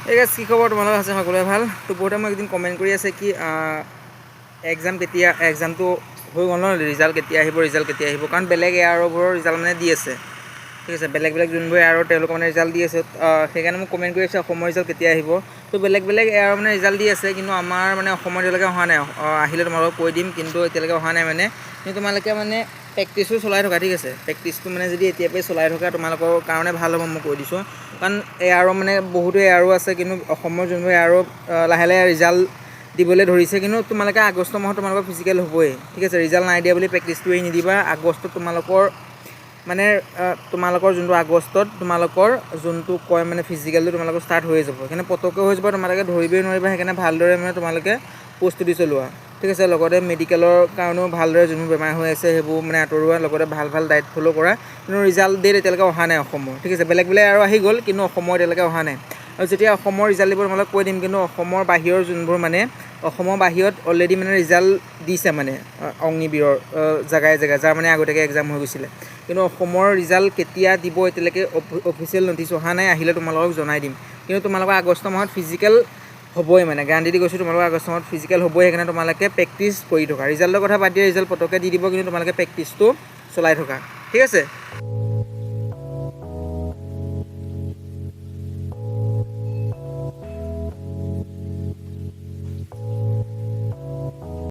এই গাইজ কি খবৰ তোমালোক আছে সকলোৱে ভাল তো বহুতে মোক একদিন কমেণ্ট কৰি আছে কি এক্সাম কেতিয়া এক্সামটো হৈ গ'ল ন ৰিজাল্ট কেতিয়া আহিব কাৰণ বেলেগ এয়াৰবোৰৰ ৰিজাল্ট মানে দি আছে ঠিক আছে বেলেগ যোনবোৰ এয়াৰৰ তেওঁলোকৰ মানে ৰিজাল্ট দি আছে সেইকাৰণে মোক কমেণ্ট কৰি আছে অসমৰ ৰিজাল্ট কেতিয়া আহিব তো বেলেগ এয়াৰৰ মানে ৰিজাল্ট দি আছে কিন্তু আমাৰ মানে অসমৰ এতিয়ালৈকে অহা নাই আহিলে তোমালোকক কৈ দিম কিন্তু এতিয়ালৈকে অহা নাই মানে কিন্তু তোমালোকে মানে প্ৰেক্টিচটো চলাই থকা ঠিক আছে প্ৰেক্টিচটো মানে যদি এতিয়াৰ পৰাই চলাই থকা তোমালোকৰ কাৰণে ভাল হ'ব মই কৈ দিছোঁ কাৰণ এয়াৰো মানে বহুতো এয়াৰো আছে কিন্তু অসমৰ যোনবোৰ এয়াৰো লাহে ৰিজাল্ট দিবলৈ ধৰিছে কিন্তু তোমালোকে আগষ্ট মাহত তোমালোকৰ ফিজিকেল হ'বই ঠিক আছে ৰিজাল্ট নাই দিয়া বুলি প্ৰেক্টিচটো এৰি নিদিবা আগষ্টত তোমালোকৰ যোনটো আগষ্টত তোমালোকৰ যোনটো কয় মানে ফিজিকেলটো তোমালোকৰ ষ্টাৰ্ট হৈ যাব সেইকাৰণে পটককৈ হৈ যাব তোমালোকে ধৰিবই নোৱাৰিবা সেইকাৰণে ভালদৰে মানে তোমালোকে প্ৰস্তুতি চলোৱা ঠিক আছে লগতে মেডিকেলৰ কাৰণেও ভালদৰে যোনবোৰ বেমাৰ হৈ আছে সেইবোৰ মানে আঁতৰোৱা লগতে ভাল ডায়েট ফ'ল' কৰা কিন্তু ৰিজাল্ট ডেট এতিয়ালৈকে অহা নাই অসমৰ ঠিক আছে বেলেগ আৰু আহি গ'ল কিন্তু অসমৰ এতিয়ালৈকে অহা নাই আৰু যেতিয়া অসমৰ ৰিজাল্ট দিব তোমালোক কৈ দিম কিন্তু অসমৰ বাহিৰৰ যোনবোৰ মানে অসমৰ বাহিৰত অলৰেডি মানে ৰিজাল্ট দিছে মানে অগ্নিবীৰৰ জেগাই যাৰ মানে আগতীয়াকৈ এক্সাম হৈ গৈছিলে কিন্তু অসমৰ ৰিজাল্ট কেতিয়া দিব এতিয়ালৈকে অফিচিয়েল নটিছ অহা নাই আহিলে তোমালোকক জনাই দিম কিন্তু তোমালোকৰ আগষ্ট মাহত ফিজিকেল হ'বই মানে গেৰাণ্টি দি কৈছোঁ তোমালোকৰ আগষ্ট মাহত ফিজিকেল হ'বই সেইকাৰণে তোমালোকে প্ৰেক্টিচ কৰি থকা ৰিজাল্টৰ কথা বাদ দিয়ে ৰিজাল্ট পটককৈ দি দিব কিন্তু তোমালোকে প্ৰেক্টিচটো চলাই থকা ঠিক আছে।